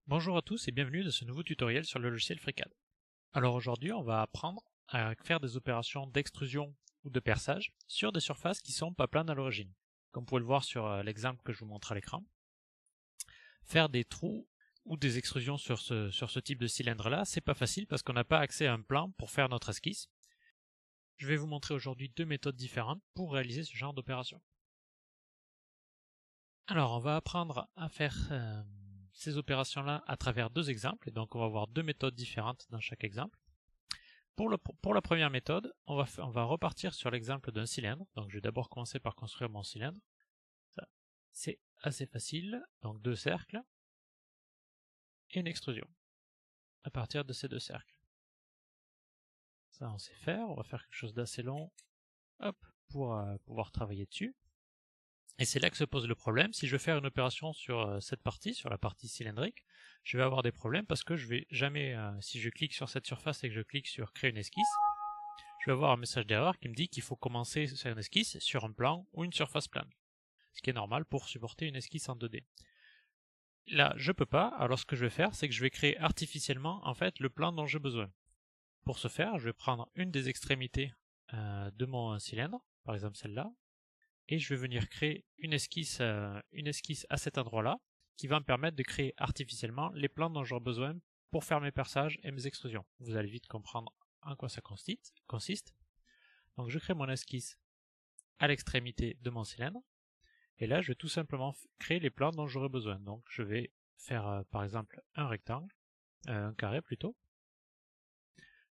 Bonjour à tous et bienvenue dans ce nouveau tutoriel sur le logiciel FreeCAD. Alors aujourd'hui on va apprendre à faire des opérations d'extrusion ou de perçage sur des surfaces qui sont pas planes à l'origine. Comme vous pouvez le voir sur l'exemple que je vous montre à l'écran. Faire des trous ou des extrusions sur ce type de cylindre là, c'est pas facile parce qu'on n'a pas accès à un plan pour faire notre esquisse. Je vais vous montrer aujourd'hui deux méthodes différentes pour réaliser ce genre d'opération. Alors on va apprendre à faire ces opérations-là à travers deux exemples, et donc on va voir deux méthodes différentes dans chaque exemple. Pour la première méthode, on va repartir sur l'exemple d'un cylindre. Donc je vais d'abord commencer par construire mon cylindre. C'est assez facile, donc deux cercles et une extrusion à partir de ces deux cercles. Ça on sait faire, on va faire quelque chose d'assez long, hop, pour pouvoir travailler dessus. Et c'est là que se pose le problème. Si je veux faire une opération sur cette partie, sur la partie cylindrique, je vais avoir des problèmes parce que je vais jamais, si je clique sur cette surface et que je clique sur créer une esquisse, je vais avoir un message d'erreur qui me dit qu'il faut commencer sur une esquisse sur un plan ou une surface plane. Ce qui est normal pour supporter une esquisse en 2D. Là, je peux pas, alors ce que je vais faire, c'est que je vais créer artificiellement en fait le plan dont j'ai besoin. Pour ce faire, je vais prendre une des extrémités de mon cylindre, par exemple celle-là, et je vais venir créer une esquisse à cet endroit-là qui va me permettre de créer artificiellement les plans dont j'aurai besoin pour faire mes perçages et mes extrusions. Vous allez vite comprendre en quoi ça consiste. Donc je crée mon esquisse à l'extrémité de mon cylindre et là je vais tout simplement créer les plans dont j'aurai besoin. Donc je vais faire par exemple un rectangle, un carré plutôt.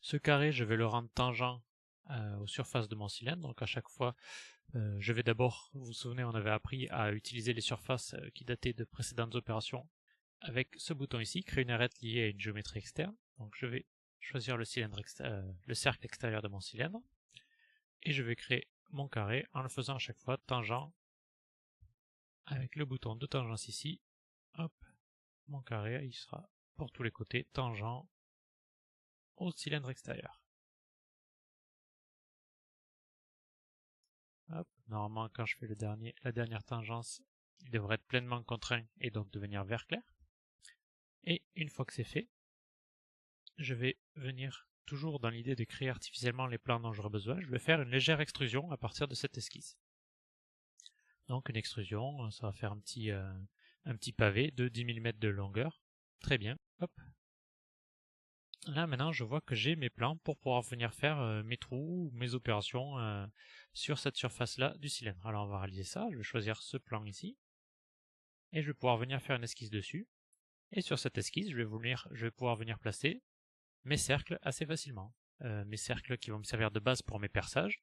Ce carré je vais le rendre tangent aux surfaces de mon cylindre, donc à chaque fois je vais d'abord, vous vous souvenez, on avait appris à utiliser les surfaces qui dataient de précédentes opérations avec ce bouton ici, créer une arête liée à une géométrie externe. Donc je vais choisir le cercle extérieur de mon cylindre et je vais créer mon carré en le faisant à chaque fois tangent avec le bouton de tangence ici. Hop, mon carré il sera pour tous les côtés tangent au cylindre extérieur. Hop, normalement quand je fais la dernière tangence, il devrait être pleinement contraint et donc devenir vert clair. Et une fois que c'est fait, je vais venir, toujours dans l'idée de créer artificiellement les plans dont j'aurai besoin, je vais faire une légère extrusion à partir de cette esquisse. Donc une extrusion, ça va faire un petit pavé de 10 mm de longueur. Très bien. Hop. Là maintenant je vois que j'ai mes plans pour pouvoir venir faire mes trous, mes opérations sur cette surface là du cylindre. Alors on va réaliser ça, je vais choisir ce plan ici, et je vais pouvoir venir faire une esquisse dessus. Et sur cette esquisse, je vais pouvoir venir placer mes cercles assez facilement. Mes cercles qui vont me servir de base pour mes perçages,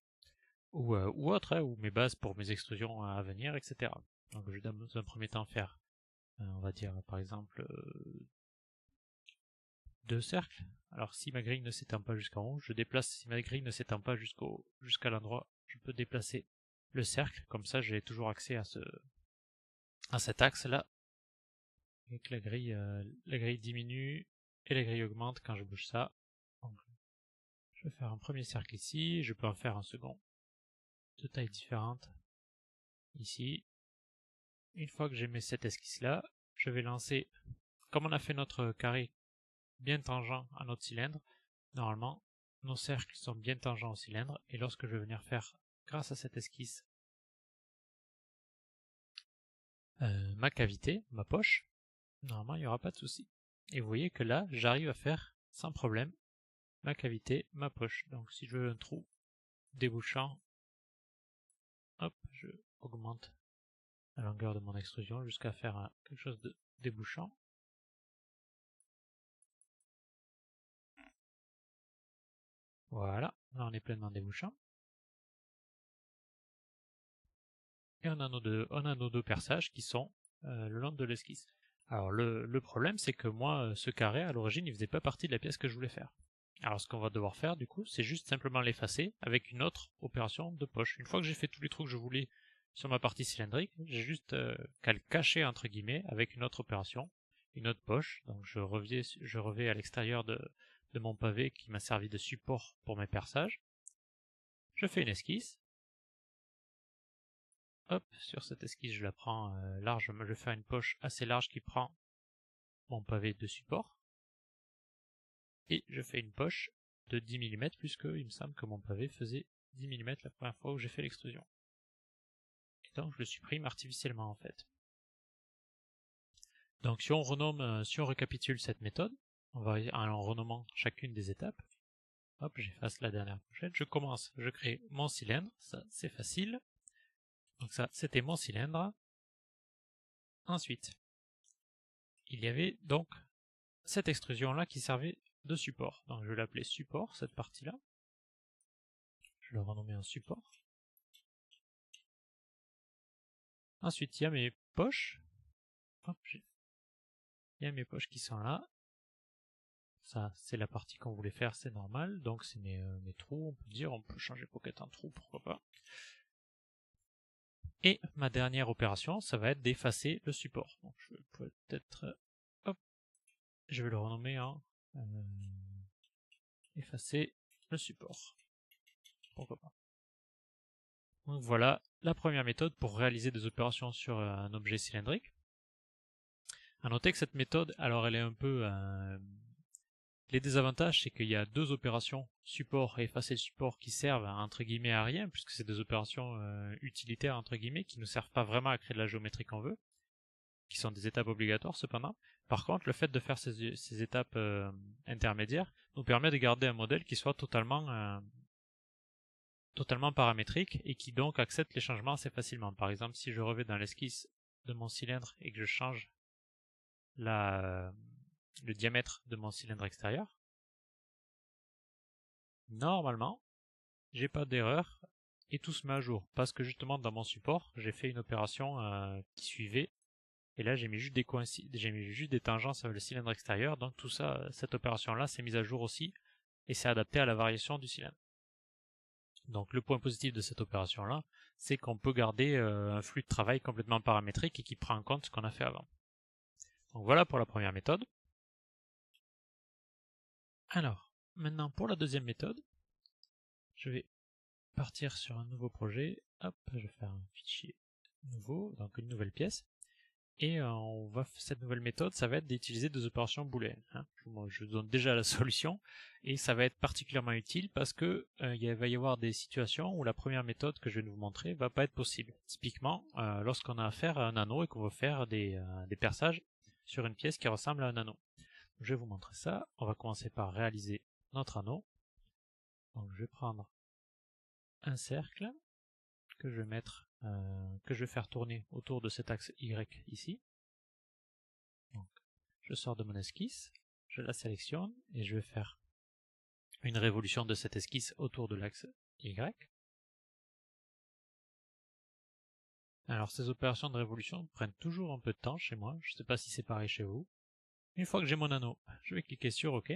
ou autres, ou mes bases pour mes extrusions à venir, etc. Donc je vais dans un premier temps faire, on va dire par exemple, deux cercles. Alors si ma grille ne s'étend pas jusqu'en haut, je déplace, si ma grille ne s'étend pas jusqu'à l'endroit, je peux déplacer le cercle, comme ça j'ai toujours accès à cet axe là, et que la grille diminue et la grille augmente quand je bouge ça. Donc, je vais faire un premier cercle ici, je peux en faire un second de taille différente ici. Une fois que j'ai mis cette esquisse là, je vais lancer, comme on a fait notre carré bien tangent à notre cylindre, normalement nos cercles sont bien tangents au cylindre, et lorsque je vais venir faire, grâce à cette esquisse, ma cavité, ma poche, normalement il n'y aura pas de souci. Et vous voyez que là, j'arrive à faire sans problème ma cavité, ma poche. Donc si je veux un trou débouchant, hop, je augmente la longueur de mon extrusion jusqu'à faire quelque chose de débouchant. Voilà, là on est pleinement débouchant. Et on a nos deux perçages qui sont le long de l'esquisse. Alors le problème c'est que moi, ce carré à l'origine il faisait pas partie de la pièce que je voulais faire. Alors ce qu'on va devoir faire du coup, c'est juste simplement l'effacer avec une autre opération de poche. Une fois que j'ai fait tous les trous que je voulais sur ma partie cylindrique, j'ai juste qu'à le cacher entre guillemets avec une autre opération, une autre poche. Donc je revais à l'extérieur de mon pavé qui m'a servi de support pour mes perçages. Je fais une esquisse. Hop, sur cette esquisse je la prends large, je vais faire une poche assez large qui prend mon pavé de support. Et je fais une poche de 10 mm puisque il me semble que mon pavé faisait 10 mm la première fois où j'ai fait l'extrusion. Et donc je le supprime artificiellement en fait. Donc si on récapitule cette méthode, on va en renommant chacune des étapes. Hop, j'efface la dernière pochette. Je commence, je crée mon cylindre, ça c'est facile. Donc ça, c'était mon cylindre. Ensuite, il y avait donc cette extrusion-là qui servait de support. Donc je vais l'appeler support, cette partie-là. Je vais le renommer en support. Ensuite, il y a mes poches. Hop, il y a mes poches qui sont là. Ça, c'est la partie qu'on voulait faire, c'est normal. Donc c'est mes trous, on peut dire. On peut changer pocket en trou, pourquoi pas. Et ma dernière opération, ça va être d'effacer le support. Donc je vais peut-être... Hop, je vais le renommer en... effacer le support. Pourquoi pas. Donc voilà la première méthode pour réaliser des opérations sur un objet cylindrique. À noter que cette méthode, alors elle est un peu... Les désavantages, c'est qu'il y a deux opérations, support et effacer le support, qui servent entre guillemets à rien, puisque c'est des opérations utilitaires entre guillemets, qui ne servent pas vraiment à créer de la géométrie qu'on veut, qui sont des étapes obligatoires cependant. Par contre, le fait de faire ces étapes intermédiaires nous permet de garder un modèle qui soit totalement paramétrique et qui donc accepte les changements assez facilement. Par exemple, si je reviens dans l'esquisse de mon cylindre et que je change le diamètre de mon cylindre extérieur, normalement, j'ai pas d'erreur et tout se met à jour. Parce que justement, dans mon support, j'ai fait une opération qui suivait. Et là, j'ai mis juste des tangences avec le cylindre extérieur. Donc tout ça, cette opération-là, s'est mise à jour aussi. Et c'est adapté à la variation du cylindre. Donc le point positif de cette opération-là, c'est qu'on peut garder un flux de travail complètement paramétrique et qui prend en compte ce qu'on a fait avant. Donc voilà pour la première méthode. Alors, maintenant pour la deuxième méthode, je vais partir sur un nouveau projet. Hop, je vais faire un fichier nouveau, donc une nouvelle pièce. Et cette nouvelle méthode, ça va être d'utiliser des opérations booléennes. Je vous donne déjà la solution, et ça va être particulièrement utile parce que il va y avoir des situations où la première méthode que je vais vous montrer va pas être possible. Typiquement, lorsqu'on a affaire à un anneau et qu'on veut faire des perçages sur une pièce qui ressemble à un anneau. Je vais vous montrer ça. On va commencer par réaliser notre anneau. Donc je vais prendre un cercle que je vais mettre, que je vais faire tourner autour de cet axe Y ici. Donc, je sors de mon esquisse, je la sélectionne et je vais faire une révolution de cette esquisse autour de l'axe Y. Alors ces opérations de révolution prennent toujours un peu de temps chez moi, je ne sais pas si c'est pareil chez vous. Une fois que j'ai mon anneau, je vais cliquer sur OK.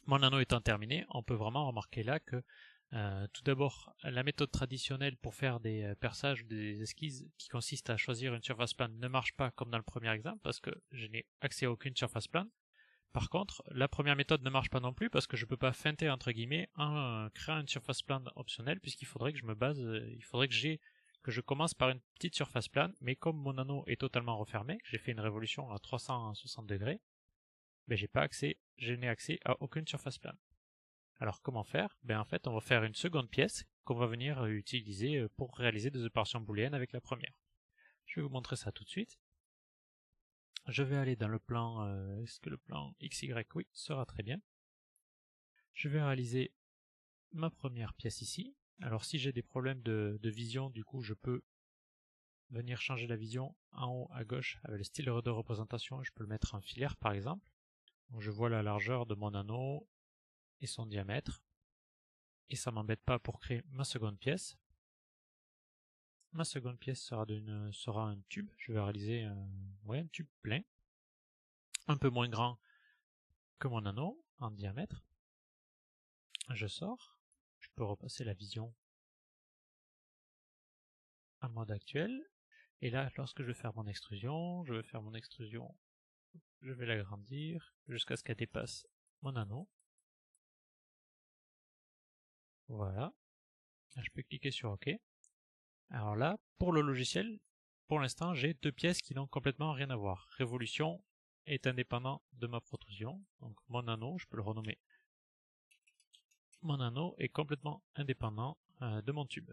Mon anneau étant terminé, on peut vraiment remarquer là que tout d'abord, la méthode traditionnelle pour faire des perçages, des esquisses qui consiste à choisir une surface plane ne marche pas comme dans le premier exemple parce que je n'ai accès à aucune surface plane. Par contre, la première méthode ne marche pas non plus parce que je ne peux pas feinter entre guillemets en créant une surface plane optionnelle puisqu'il faudrait que je commence par une petite surface plane, mais comme mon anneau est totalement refermé, j'ai fait une révolution à 360 degrés, ben je n'ai accès à aucune surface plane. Alors comment faire? Ben en fait on va faire une seconde pièce qu'on va venir utiliser pour réaliser des opérations booléennes avec la première. Je vais vous montrer ça tout de suite. Je vais aller dans le plan, est-ce que le plan XY, oui, sera très bien. Je vais réaliser ma première pièce ici. Alors si j'ai des problèmes de vision, du coup je peux venir changer la vision en haut à gauche avec le style de représentation, je peux le mettre en filaire par exemple. Donc je vois la largeur de mon anneau et son diamètre. Et ça m'embête pas pour créer ma seconde pièce. Ma seconde pièce sera un tube. Je vais réaliser un tube plein, un peu moins grand que mon anneau en diamètre. Je sors. Je peux repasser la vision en mode actuel. Et là, lorsque je vais faire mon extrusion, je vais l'agrandir jusqu'à ce qu'elle dépasse mon anneau. Voilà. Je peux cliquer sur OK. Alors là, pour le logiciel, pour l'instant, j'ai deux pièces qui n'ont complètement rien à voir. Révolution est indépendant de ma protrusion. Donc mon anneau, je peux le renommer. Mon anneau est complètement indépendant de mon tube.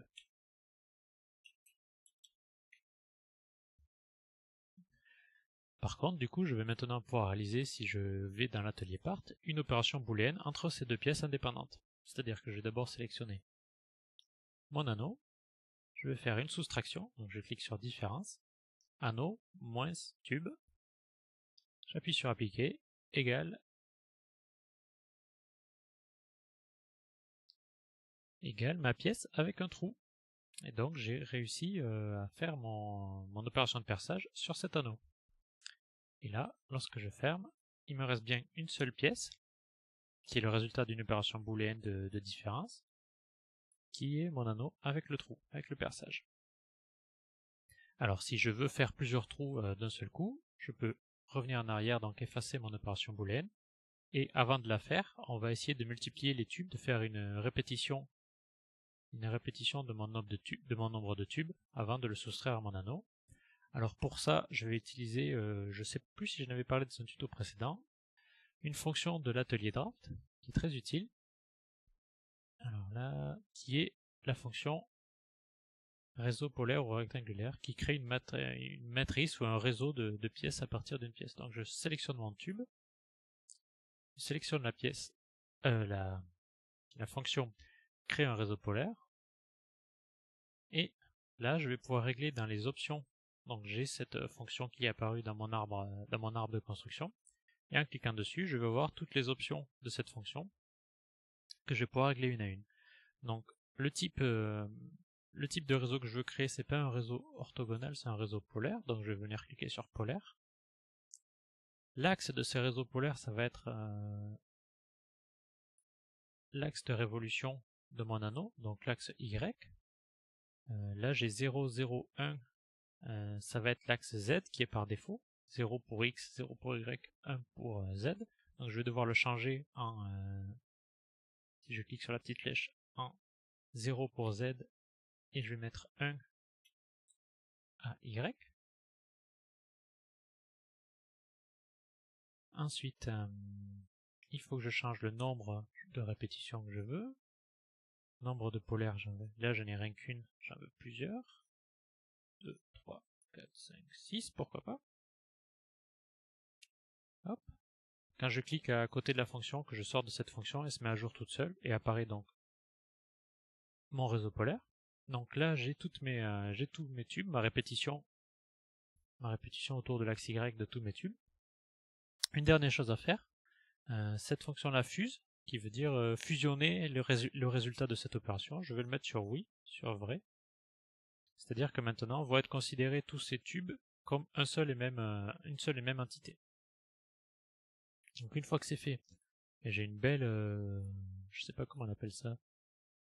Par contre, du coup, je vais maintenant pouvoir réaliser, si je vais dans l'atelier part, une opération booléenne entre ces deux pièces indépendantes. C'est-à-dire que je vais d'abord sélectionner mon anneau, je vais faire une soustraction, donc je clique sur différence, anneau, moins tube, j'appuie sur appliquer, égale ma pièce avec un trou. Et donc j'ai réussi à faire mon opération de perçage sur cet anneau. Et là, lorsque je ferme, il me reste bien une seule pièce, qui est le résultat d'une opération booléenne de différence, qui est mon anneau avec le trou, avec le perçage. Alors si je veux faire plusieurs trous d'un seul coup, je peux revenir en arrière, donc effacer mon opération booléenne, et avant de la faire, on va essayer de multiplier les tubes, de faire une répétition de mon nombre de tubes avant de le soustraire à mon anneau. Alors pour ça, je vais utiliser, je ne sais plus si je n'avais parlé de ce tuto précédent, une fonction de l'atelier draft qui est très utile. Alors là, qui est la fonction réseau polaire ou rectangulaire qui crée une matrice ou un réseau de pièces à partir d'une pièce. Donc je sélectionne mon tube, je sélectionne la pièce, la fonction crée un réseau polaire, et là je vais pouvoir régler dans les options. Donc j'ai cette fonction qui est apparue dans mon arbre de construction, et en cliquant dessus, je vais voir toutes les options de cette fonction que je vais pouvoir régler une à une. Donc le type de réseau que je veux créer, c'est pas un réseau orthogonal, c'est un réseau polaire, donc je vais venir cliquer sur polaire. L'axe de ces réseaux polaires, ça va être l'axe de révolution de mon anneau, donc l'axe Y. Là j'ai 0, 0, 1, ça va être l'axe Z qui est par défaut, 0 pour X, 0 pour Y, 1 pour Z. Donc je vais devoir le changer en, si je clique sur la petite flèche, en 0 pour Z, et je vais mettre 1 à Y. Ensuite, il faut que je change le nombre de répétitions que je veux. Nombre de polaires, là je n'ai rien qu'une, j'en veux plusieurs. 2, 3, 4, 5, 6, pourquoi pas. Hop. Quand je clique à côté de la fonction, que je sors de cette fonction, elle se met à jour toute seule et apparaît donc mon réseau polaire. Donc là j'ai tous mes tubes, ma répétition autour de l'axe Y de tous mes tubes. Une dernière chose à faire, cette fonction-là fuse, qui veut dire fusionner le résultat de cette opération. Je vais le mettre sur oui, sur vrai. C'est-à-dire que maintenant vont être considérés tous ces tubes comme une seule et même entité. Donc une fois que c'est fait, et j'ai une belle, je sais pas comment on appelle ça,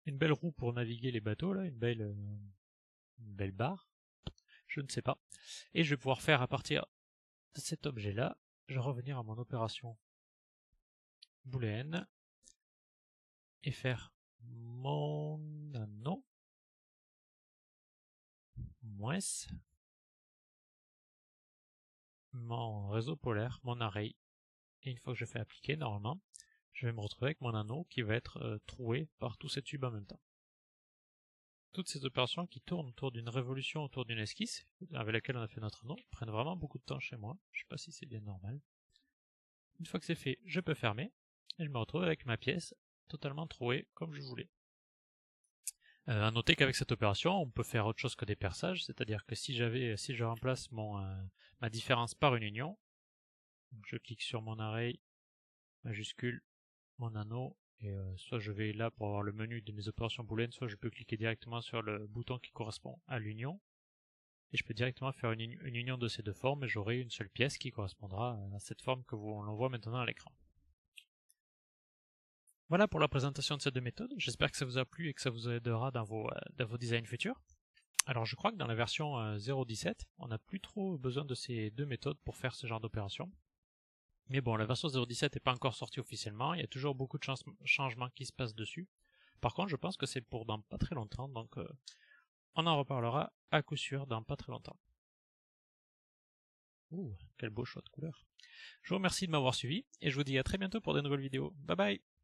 une belle roue pour naviguer les bateaux là, une belle barre, je ne sais pas. Et je vais pouvoir faire à partir de cet objet-là, je vais revenir à mon opération booléenne et faire mon anneau moins mon réseau polaire, mon array. Et une fois que je fais appliquer, normalement, je vais me retrouver avec mon anneau qui va être troué par tous ces tubes en même temps. Toutes ces opérations qui tournent autour d'une révolution, autour d'une esquisse, avec laquelle on a fait notre anneau, prennent vraiment beaucoup de temps chez moi. Je sais pas si c'est bien normal. Une fois que c'est fait, je peux fermer, et je me retrouve avec ma pièce totalement trouée comme je voulais. À noter qu'avec cette opération, on peut faire autre chose que des perçages, c'est-à-dire que si je remplace ma différence par une union, donc je clique sur mon array majuscule, mon anneau, et soit je vais là pour avoir le menu de mes opérations booléennes, soit je peux cliquer directement sur le bouton qui correspond à l'union, et je peux directement faire une union de ces deux formes, et j'aurai une seule pièce qui correspondra à cette forme que l'on voit maintenant à l'écran. Voilà pour la présentation de ces deux méthodes, j'espère que ça vous a plu et que ça vous aidera dans vos designs futurs. Alors je crois que dans la version 0.17, on n'a plus trop besoin de ces deux méthodes pour faire ce genre d'opération. Mais bon, la version 0.17 n'est pas encore sortie officiellement, il y a toujours beaucoup de changements qui se passent dessus. Par contre, je pense que c'est pour dans pas très longtemps, donc on en reparlera à coup sûr dans pas très longtemps. Ouh, quel beau choix de couleur. Je vous remercie de m'avoir suivi et je vous dis à très bientôt pour de nouvelles vidéos. Bye bye!